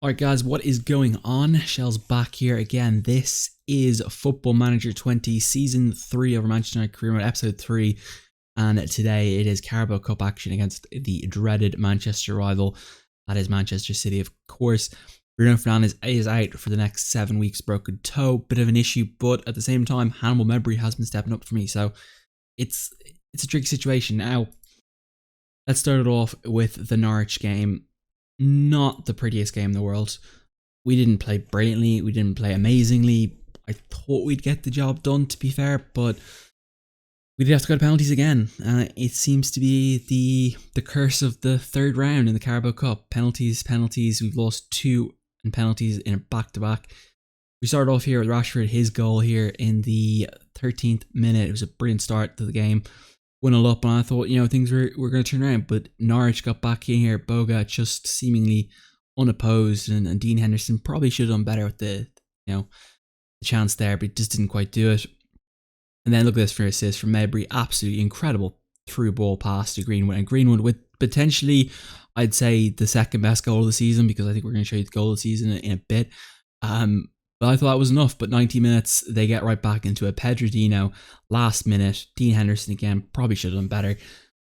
Alright guys, what is going on? Shellz back here again. This is Football Manager 20 Season 3 of Manchester United Career Mode Episode 3. And today it is Carabao Cup action against the dreaded Manchester rival. That is Manchester City, of course. Bruno Fernandes is out for the next 7 weeks, broken toe. Bit of an issue, but at the same time, HANNIBAL MEJBRI has been stepping up for me. So it's a tricky situation. Now, let's start it off with the Norwich game. Not the prettiest game in the world. We didn't play brilliantly. We didn't play amazingly. I thought we'd get the job done, to be fair, but we did have to go to penalties again. It seems to be the curse of the third round in the Carabao Cup. Penalties. We've lost 2 in penalties in a back-to-back. We started off here with Rashford, his goal here in the 13th minute. It was a brilliant start to the game. 1-0 up, and I thought, things were going to turn around, but Norwich got back in here. Boga just seemingly unopposed, and Dean Henderson probably should have done better with the chance there, but he just didn't quite do it. And then look at this for assist from MEJBRI. Absolutely incredible through ball pass to Greenwood, and Greenwood with potentially, I'd say, the second best goal of the season, because I think we're going to show you the goal of the season in a bit. But I thought that was enough. But 90 minutes, they get right back into it. Pedrodino, last minute. Dean Henderson again, probably should have done better.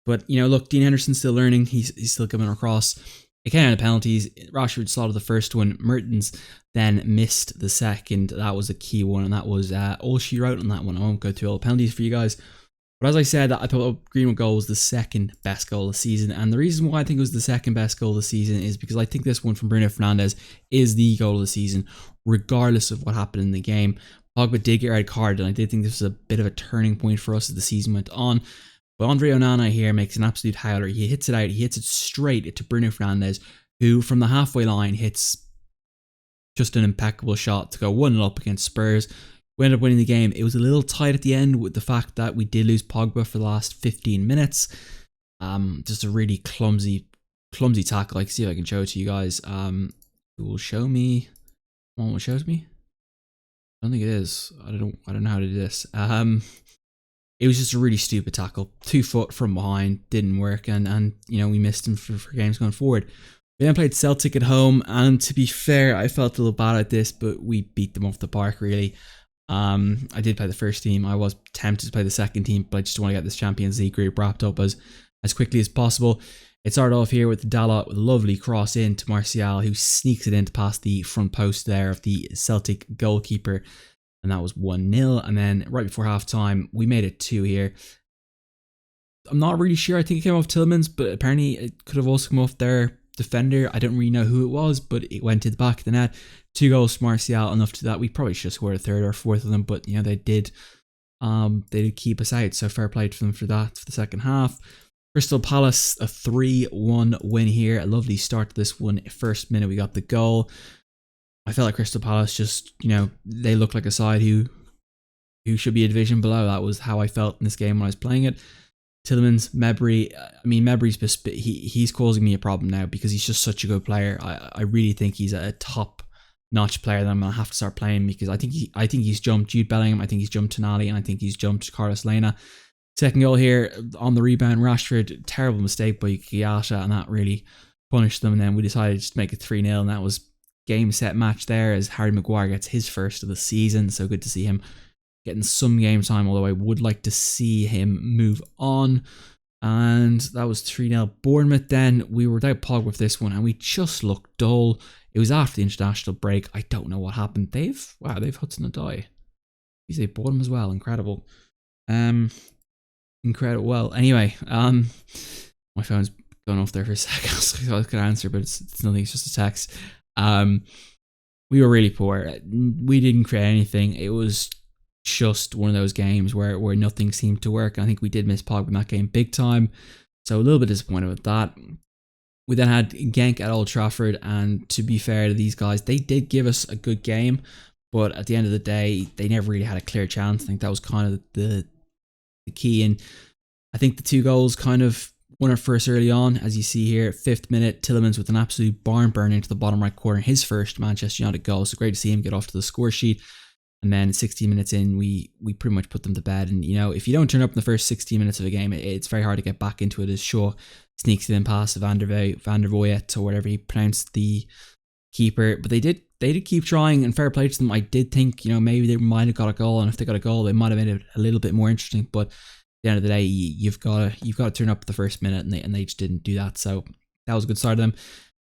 But, look, Dean Henderson's still learning. He's still coming across. It came out of penalties. Rashford slotted the first one. Mertens then missed the second. That was a key one, and that was all she wrote on that one. I won't go through all the penalties for you guys. But as I said, I thought Greenwood goal was the second best goal of the season. And the reason why I think it was the second best goal of the season is because I think this one from Bruno Fernandes is the goal of the season, regardless of what happened in the game. Pogba did get red carded, and I did think this was a bit of a turning point for us as the season went on. But Andre Onana here makes an absolute howler. He hits it out. He hits it straight to Bruno Fernandes, who from the halfway line hits just an impeccable shot to go 1-0 up against Spurs. We ended up winning the game. It was a little tight at the end with the fact that we did lose Pogba for the last 15 minutes. Just a really clumsy tackle. I can see if I can show it to you guys. It will show me. Come on, what shows me? I don't think it is. I don't know how to do this. It was just a really stupid tackle. 2 foot from behind, didn't work, and we missed him for games going forward. We then played Celtic at home, and to be fair, I felt a little bad at this, but we beat them off the park really. I did play the first team. I was tempted to play the second team, but I just want to get this Champions League group wrapped up as quickly as possible. It started off here with Dalot with a lovely cross in to Martial, who sneaks it in to pass the front post there of the Celtic goalkeeper, and that was 1-0. And then right before half time, we made it 2 here. I'm not really sure. I think it came off Tillman's, but apparently it could have also come off their defender. I don't really know who it was, but it went to the back of the net. 2 goals from Martial, enough to that. We probably should have scored a third or fourth of them, but they did keep us out, so fair play to them for that for the second half. Crystal Palace, a 3-1 win here. A lovely start to this one. First minute we got the goal. I felt like Crystal Palace just, they look like a side who should be a division below. That was how I felt in this game when I was playing it. Tielemans, MEJBRI. I mean, MEJBRI's he's causing me a problem now because he's just such a good player. I really think he's a top-notch player that I'm gonna have to start playing, because I think he's jumped Jude Bellingham. I think he's jumped Tonali, and I think he's jumped Carlos Lena. Second goal here on the rebound, Rashford. Terrible mistake by Kiyata, and that really punished them. And then we decided to just make it 3-0, and that was game set match there as Harry Maguire gets his first of the season. So good to see him getting some game time, although I would like to see him move on. And that was 3-0. Bournemouth then, we were without Pogba with this one, and we just looked dull. It was after the international break. I don't know what happened. They've Hudson-Odoi. They bought him as well. Incredible. Incredible. Well, anyway, my phone's gone off there for a second. I could answer, but it's nothing. It's just a text. We were really poor. We didn't create anything. It was just one of those games where nothing seemed to work. I think we did miss Pogba in that game big time, so a little bit disappointed with that. We then had Gank at Old Trafford, and to be fair to these guys, they did give us a good game, but at the end of the day, they never really had a clear chance. I think that was kind of the key, and I think the 2 goals kind of won it for us early on. As you see here, 5th minute, Tielemans with an absolute barn burner into the bottom right corner, his first Manchester United goal, so great to see him get off to the score sheet. And then 16 minutes in, we pretty much put them to bed. And, if you don't turn up in the first 16 minutes of a game, it's very hard to get back into it, as Shaw sneaks it in past Van der Voort, or whatever he pronounced the keeper, but they did keep trying, and fair play to them. I did think, maybe they might have got a goal, and if they got a goal, they might have made it a little bit more interesting. But at the end of the day, you've got to turn up the first minute, and they just didn't do that. So that was a good start of them.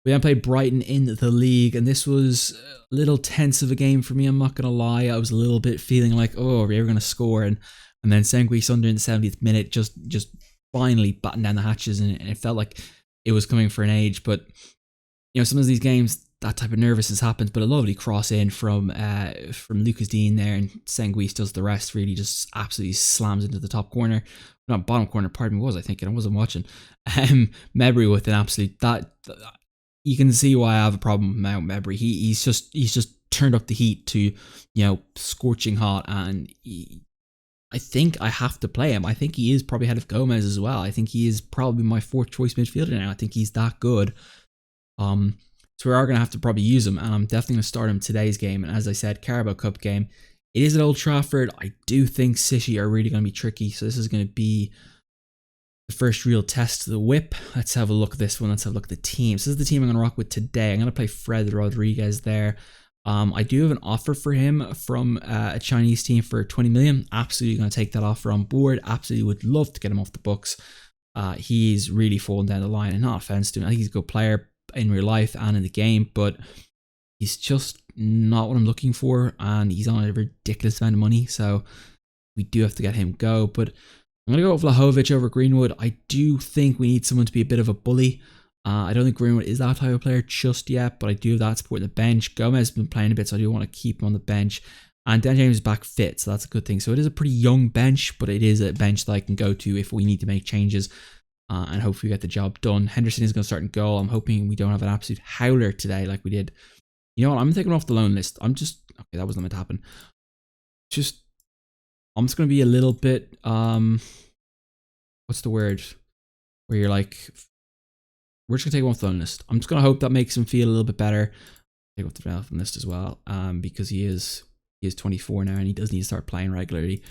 We then played Brighton in the league, and this was a little tense of a game for me. I'm not gonna lie, I was a little bit feeling like, oh, are we ever gonna score? And then Senguy-Sunder in the 70th minute just finally battened down the hatches, and it felt like it was coming for an age. But sometimes these games, that type of nervousness happens. But a lovely cross in from Lucas Dean there, and Senguy does the rest. Really, just absolutely slams into the top corner, not bottom corner. Pardon me, was I thinking? I wasn't watching. MEJBRI with an absolute that. You can see why I have a problem with MEJBRI. He's just turned up the heat to scorching hot, and I think I have to play him. I think he is probably ahead of Gomez as well. I think he is probably my 4th choice midfielder now. I think he's that good. So we are going to have to probably use him, and I'm definitely going to start him in today's game. And as I said, Carabao Cup game. It is at Old Trafford. I do think City are really going to be tricky, so this is going to be the first real test of the whip. Let's have a look at this one. Let's have a look at the team. So this is the team I'm going to rock with today. I'm going to play Fred Rodriguez there. I do have an offer for him from a Chinese team for 20 million. Absolutely going to take that offer on board. Absolutely would love to get him off the books. He's really fallen down the line, and not offense to him. I think he's a good player in real life and in the game, but he's just not what I'm looking for, and he's on a ridiculous amount of money. So we do have to get him go. But I'm going to go with Vlahovic over Greenwood. I do think we need someone to be a bit of a bully. I don't think Greenwood is that type of player just yet, but I do have that support in the bench. Gomez has been playing a bit, so I do want to keep him on the bench. And Dan James is back fit, so that's a good thing. So it is a pretty young bench, but it is a bench that I can go to if we need to make changes, and hopefully get the job done. Henderson is going to start in goal. I'm hoping we don't have an absolute howler today like we did. You know what? I'm taking him off the loan list. Okay, that wasn't meant to happen. I'm just going to be a little bit, what's the word? Where you're like, we're just going to take him off the loan list. I'm just going to hope that makes him feel a little bit better. Take off the loan list as well, because he is 24 now, and he does need to start playing regularly.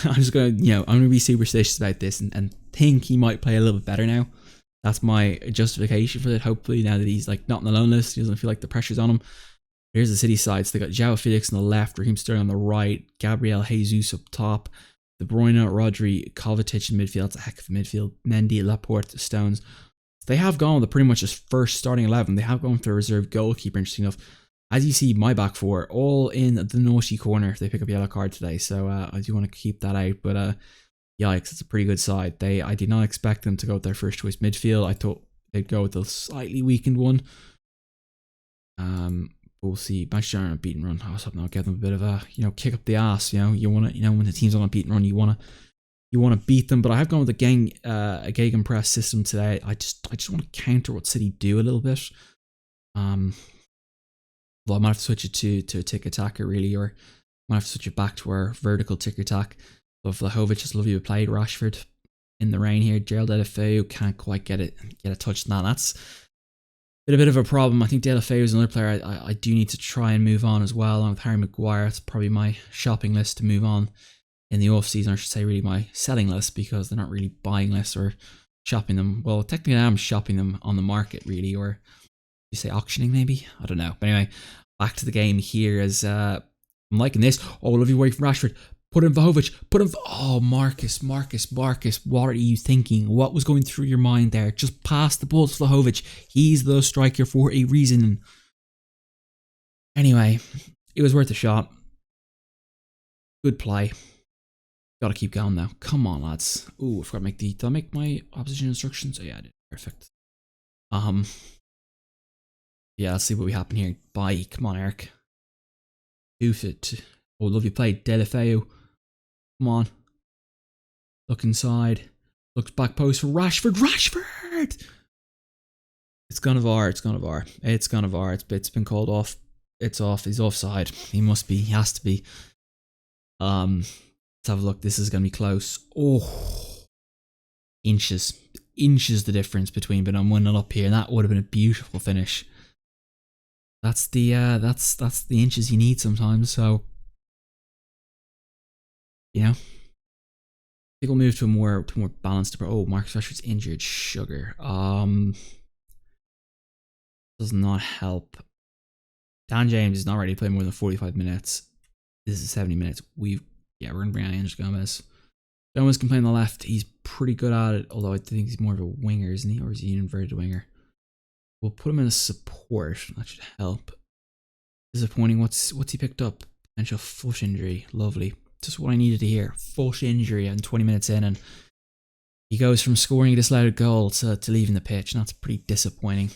I'm just going to, I'm going to be superstitious about this and think he might play a little bit better now. That's my justification for it. Hopefully, now that he's like not on the loan list, he doesn't feel like the pressure's on him. Here's the City side. So they got João Felix on the left, Raheem Sterling on the right, Gabriel Jesus up top, De Bruyne, Rodri, Kovacic in midfield. That's a heck of a midfield. Mendy, Laporte, Stones. They have gone with pretty much his first starting 11. They have gone for a reserve goalkeeper, interesting enough. As you see, my back four, all in the naughty corner if they pick up a yellow card today. So I do want to keep that out. But yikes, it's a pretty good side. I did not expect them to go with their first choice midfield. I thought they'd go with the slightly weakened one. We'll see. Manchester United on a beaten run. I was hoping I'll give them a bit of a, kick up the ass. You want to, when the team's on a beaten run, you want to beat them. But I have gone with a gegenpress system today. I just want to counter what City do a little bit. Well, I might have to switch it to a tick attacker really, or I might have to switch it back to our vertical tick attack. But Vlahovic, just love you played. Rashford in the rain here. Gerald Deulofeu can't quite get a touch on that. That's a bit of a problem. I think Deulofeu is another player I do need to try and move on as well. Along with Harry Maguire, it's probably my shopping list to move on in the off season. I should say really my selling list, because they're not really buying lists or shopping them. Well, technically I am shopping them on the market really, or you say auctioning maybe? I don't know. But anyway, back to the game here as I'm liking this. Oh, lovely work from Rashford. Put in Vlahovic. Oh, Marcus. What are you thinking? What was going through your mind there? Just pass the ball to Vlahovic. He's the striker for a reason. Anyway, it was worth a shot. Good play. Gotta keep going now. Come on, lads. Ooh, I forgot to make did I make my opposition instructions? Oh yeah, I did. Perfect. Yeah, let's see what we happen here. Bye. Come on, Eric. Doof it. Oh, lovely play. Deulofeu. Come on. Look inside. Looks back post for Rashford. It's gonna VAR. It's gonna VAR. It's been called off. It's off. He's offside. He must be. He has to be. Let's have a look. This is gonna be close. Oh, inches the difference between, but I'm 1-0 up here, and that would have been a beautiful finish. That's the inches you need sometimes. So, I think we'll move to a more balanced approach. Oh, Marcus Rashford's injured. Sugar. Does not help. Dan James is not ready to play more than 45 minutes. This is 70 minutes. We're going to bring on Ange Gomez. Gomez can play on the left. He's pretty good at it, although I think he's more of a winger, isn't he? Or is he an inverted winger? We'll put him in a support. That should help. Disappointing. What's he picked up? Potential foot injury. Lovely. Just what I needed to hear. Foot injury and 20 minutes in, and he goes from scoring a disallowed goal to leaving the pitch, and that's pretty disappointing.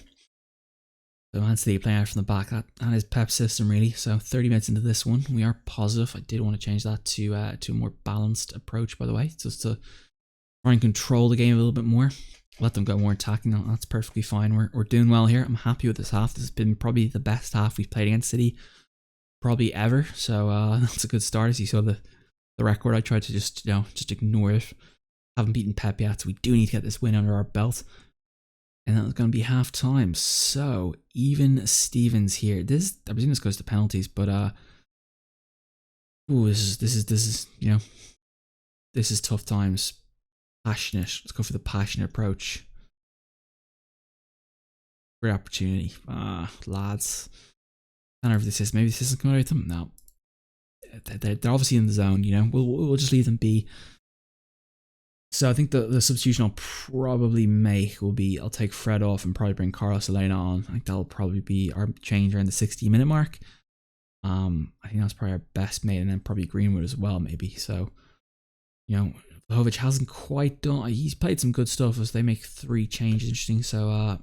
So Man City playing out from the back. That is Pep's system, really. So 30 minutes into this one, we are positive. I did want to change that to a more balanced approach, by the way, just to try and control the game a little bit more. Let them go more attacking. That's perfectly fine. We're doing well here. I'm happy with this half. This has been probably the best half we've played against City probably ever. So that's a good start. As you saw the record, I tried to just ignore it. Haven't beaten Pep yet, so we do need to get this win under our belt. And that's going to be half time. So even Stevens here. I presume this goes to penalties, but this is tough times. Passionate. Let's go for the passionate approach. Great opportunity. Lads. I don't know if this is. Maybe this isn't coming out of them. No. They're obviously in the zone, you know. We'll just leave them be. So I think the substitution I'll probably make will be, I'll take Fred off and probably bring Carlos Elena on. I think that'll probably be our change around the 60-minute mark. I think that's probably our best mate, and then probably Greenwood as well, maybe. So, you know, Vlahovic hasn't quite done. He's played some good stuff as they make 3 changes. Interesting. So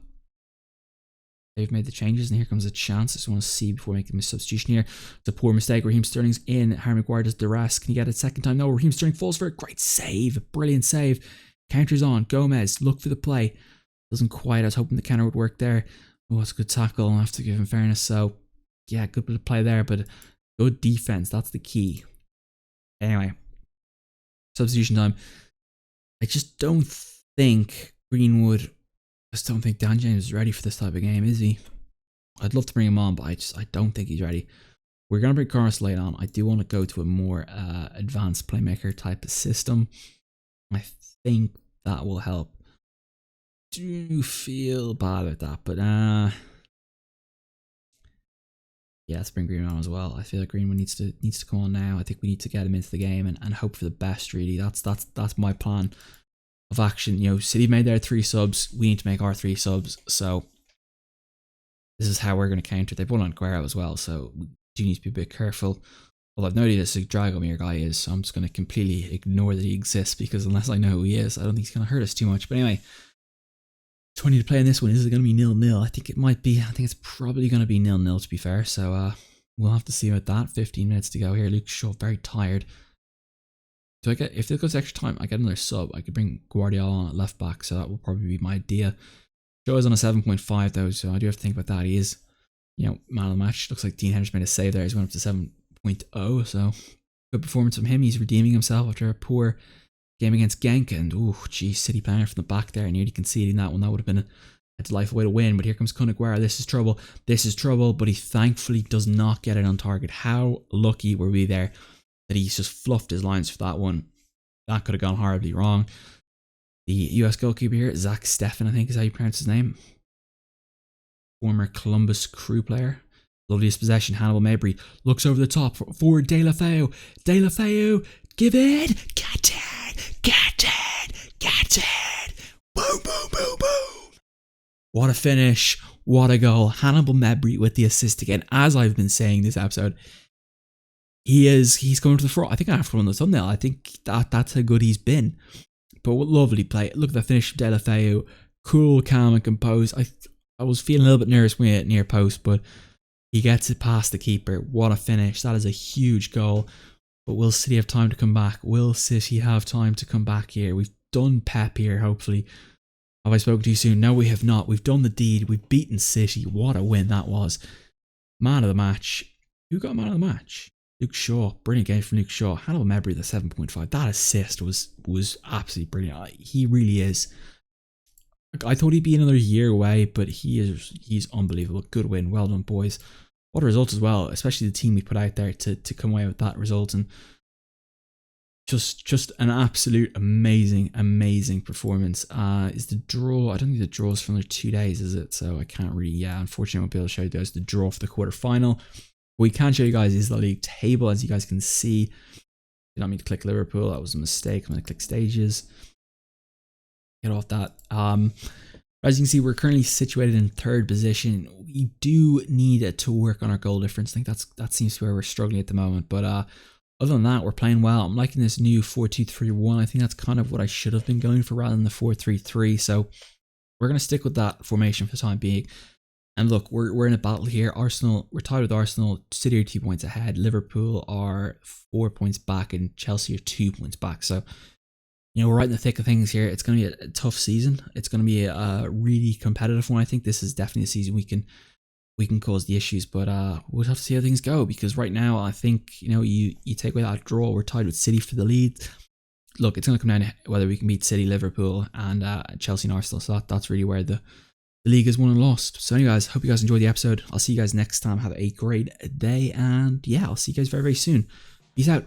they've made the changes, and here comes a chance. I just want to see before making a substitution here. It's a poor mistake. Raheem Sterling's in. Harry Maguire does the rest. Can he get it second time? No. Raheem Sterling falls for it. Great save. A brilliant save. Counters on. Gomez, look for the play. Doesn't quite. I was hoping the counter would work there. Oh, it's a good tackle. I have to give him fairness. So, yeah, good bit of play there, but good defense. That's the key. Anyway, substitution time. I just don't think Greenwood. I just don't think Dan James is ready for this type of game, is he? I'd love to bring him on, but I don't think he's ready. We're going to bring Carlos late on. I do want to go to a more advanced playmaker type of system. I think that will help. Do feel bad about that, but yeah, let's bring Greenwood on as well. I feel like Greenwood needs to come on now. I think we need to get him into the game and hope for the best, really. That's my plan of action. You know, City made their 3 subs. We need to make our 3 subs. So this is how we're going to counter. They put on Guerrero as well, so we do need to be a bit careful. Well, I've no idea this Dragomir guy is, so I'm just going to completely ignore that he exists, because unless I know who he is, I don't think he's going to hurt us too much. But anyway, 20 to play in this one. Is it going to be 0-0? I think it might be. I think it's probably going to be 0-0, to be fair. So we'll have to see about that. 15 minutes to go here. Luke Shaw very tired. Do I get, if it goes extra time, I get another sub. I could bring Guardiola on at left back, so that will probably be my idea. Joe is on a 7.5 though, so I do have to think about that. He is, you know, man of the match. Looks like Dean Henderson made a save there. He's went up to 7.0, so good performance from him. He's redeeming himself after a poor game against Gank, and oh, geez, City playing from the back there, nearly conceding that one. That would have been a delightful way to win. But here comes Kun Aguero. This is trouble. This is trouble. But he thankfully does not get it on target. How lucky were we there that he's just fluffed his lines for that one. That could have gone horribly wrong. The US goalkeeper here, Zach Steffen, I think is how you pronounce his name. Former Columbus Crew player. Loveliest possession, Hannibal MEJBRI looks over the top for De La Feu. De La Feu, give it, get it, get it, get it. Boom, boom, boom, boom. What a finish, what a goal. Hannibal MEJBRI with the assist again. As I've been saying this episode, he's going to the front. I think I have to put on the thumbnail. I think that's how good he's been. But what lovely play. Look at the finish of De La Feu. Cool, calm and composed. I was feeling a little bit nervous when we hit near post, but he gets it past the keeper. What a finish. That is a huge goal. But will City have time to come back? Will City have time to come back here? We've done Pep here, hopefully. Have I spoken too soon? No, we have not. We've done the deed. We've beaten City. What a win that was. Man of the match. Who got man of the match? Luke Shaw. Brilliant game from Luke Shaw. Hannibal MEJBRI, the 7.5. That assist was absolutely brilliant. He really is. I thought he'd be another year away, but he's unbelievable. Good win. Well done, boys. What a result as well, especially the team we put out there to come away with that result. And Just an absolute amazing performance. Is the draw? I don't think the draw's for another 2 days, is it? So I can't really. Yeah, unfortunately, I won't be able to show you guys the draw for the quarterfinal. What we can show you guys is the league table, as you guys can see. Did not mean to click Liverpool. That was a mistake. I'm going to click stages. Get off that. As you can see, we're currently situated in 3rd position. We do need to work on our goal difference. I think that seems to be where we're struggling at the moment. But other than that, we're playing well. I'm liking this new 4-2-3-1. I think that's kind of what I should have been going for rather than the 4-3-3. So we're going to stick with that formation for the time being. And look, we're in a battle here. Arsenal, we're tied with Arsenal. City are 2 points ahead. Liverpool are 4 points back, and Chelsea are 2 points back. So, you know, we're right in the thick of things here. It's going to be a tough season. It's going to be a really competitive one. I think this is definitely a season we can cause the issues, but we'll have to see how things go, because right now I think, you know, you take away that draw, we're tied with City for the lead. Look, it's going to come down to whether we can beat City, Liverpool, and Chelsea and Arsenal. So that's really where the league is won and lost. So anyway, guys, hope you guys enjoyed the episode. I'll see you guys next time. Have a great day, and yeah, I'll see you guys very soon. Peace out.